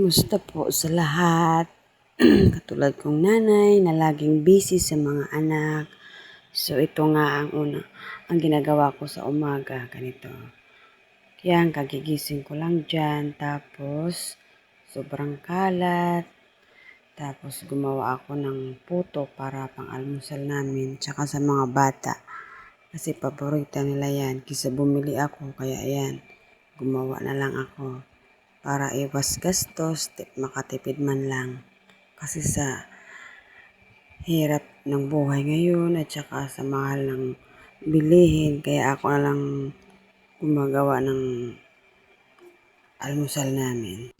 Kumusta po sa lahat? Katulad kong nanay na laging busy sa mga anak. So ito nga ang ginagawa ko sa umaga, ganito. Yan, kagigising ko lang dyan, tapos sobrang kalat. Tapos gumawa ako ng puto para pang almusal namin, tsaka sa mga bata. Kasi paborito nila yan, kisa bumili ako, kaya yan, gumawa na lang ako. Para iwas gastos, makatipid man lang. Kasi sa hirap ng buhay ngayon at saka sa mahal ng bilihin, kaya ako na lang gumagawa ng almusal namin.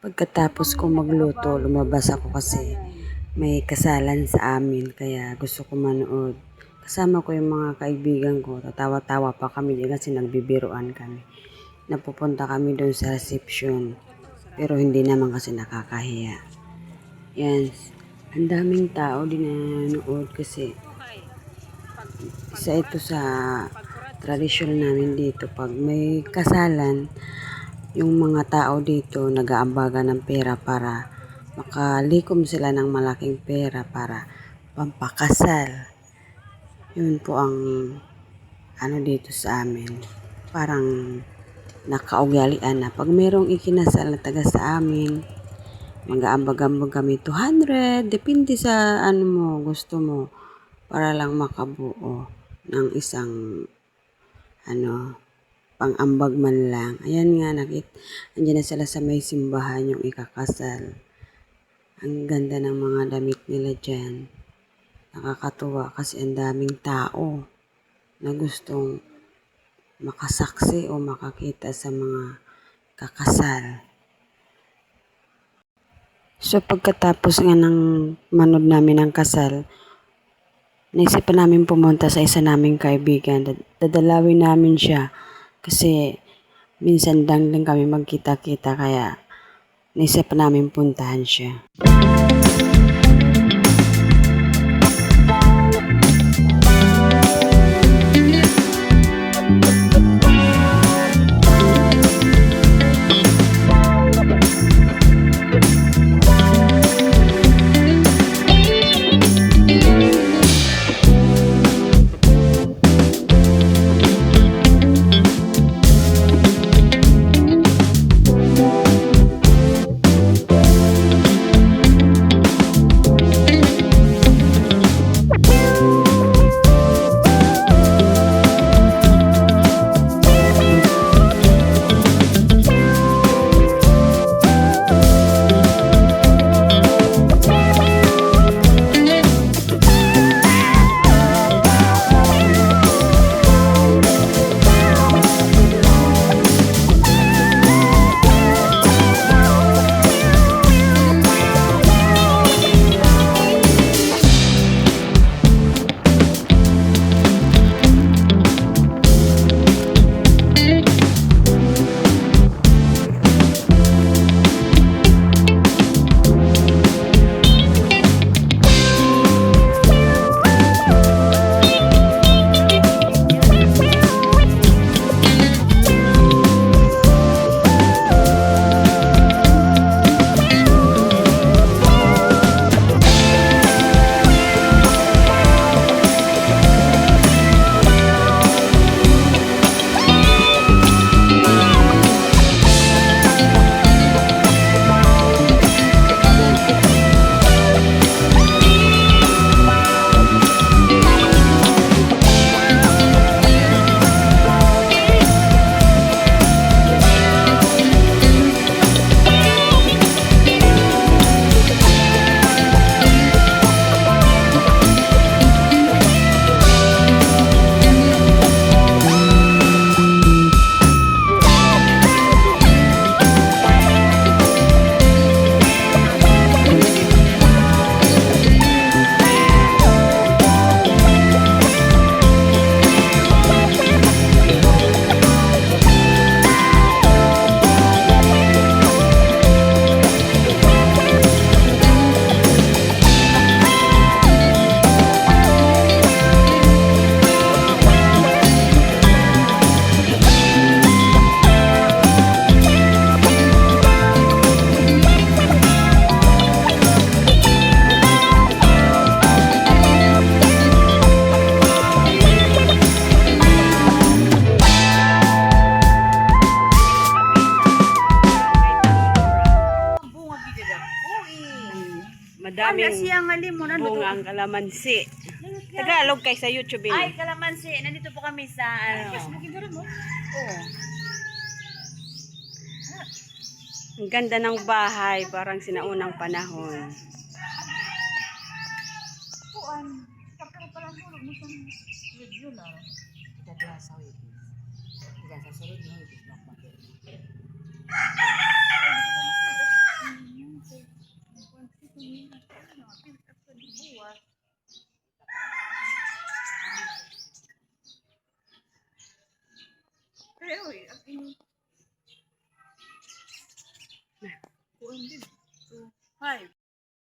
Pagkatapos kong magluto, lumabas ako kasi may kasalan sa amin, kaya gusto ko manood. Kasama ko yung mga kaibigan ko, tatawa-tawa pa kami kasi nagbibiruan kami. Napupunta kami doon sa reception, pero hindi naman kasi nakakahiya. Yan, ang daming tao din na nanood kasi isa ito sa tradisyon namin dito. Pag may kasalan, yung mga tao dito nag-aambaga ng pera para makalikom sila ng malaking pera para pampakasal. Yun po ang dito sa amin. Parang nakaugalian na pag merong ikinasal na taga sa amin, mag-aambag-ambag kami 200, depende sa mo, gusto mo, para lang makabuo ng isang pang-ambag man lang. Ayan nga, andyan na sila sa may simbahan yung ikakasal. Ang ganda ng mga damit nila dyan. Nakakatuwa kasi ang daming tao na gustong makasaksi o makakita sa mga kakasal. So pagkatapos nga ng manood namin ng kasal, naisipan namin pumunta sa isa naming kaibigan. Dadalawin namin siya kasi minsan lang kami magkita-kita, kaya naisipan namin puntahan siya. Madaming siyang limon. Ano bunga ang kalamansi. Tagalog kay sa YouTube Ay, ini. kalamansi. Nandito po kami sa ano. Oo. Ang ganda ng bahay, parang sinaunang panahon. Puan. Kapag pala hulog mo sa review na. Kita sa wikis. Kita sa sunod na wikis.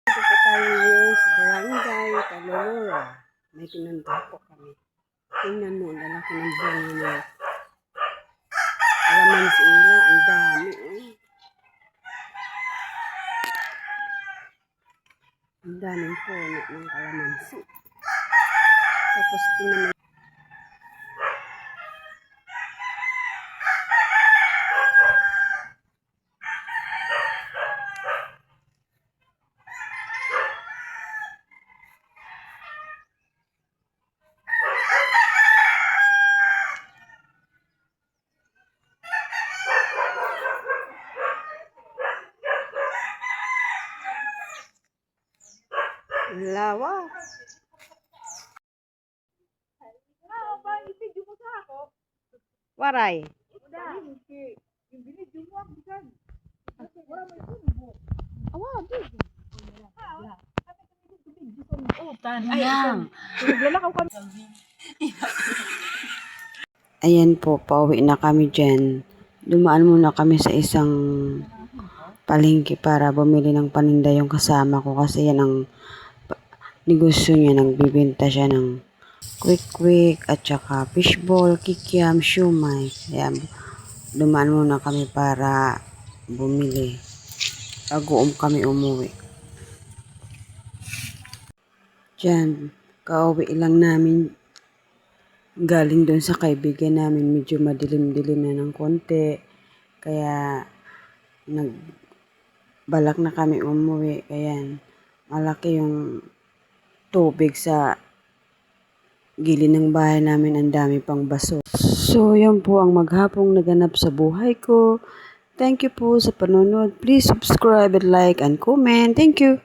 Dito po tayo ngayon sa Barangay Talolora. May pinunta po kami. Tingnan mo, ang lalaki ng bunga niya. Kalamansi nila, ang dami. Ang daming puno ng kalamansi. Tapos tingnan mo. Lawa. Waray. Ayan po, pauwi na kami dyan. Dumaan muna kami sa isang palengke para bumili ng paninda yung kasama ko kasi yan ang negosyo niya. Nagbibenta siya ng quick at saka fishball, kikiam, shumai. Kaya dumaan muna kami para bumili. Bago kami umuwi. Diyan, kauwi lang namin galing doon sa kaibigan namin. Medyo madilim-dilim na ng konti. Kaya nagbalak na kami umuwi. Kaya malaki yung tubig sa gilid ng bahay namin. Ang dami pang baso. So, yan po ang maghapong naganap sa buhay ko. Thank you po sa panonood. Please subscribe and like and comment. Thank you.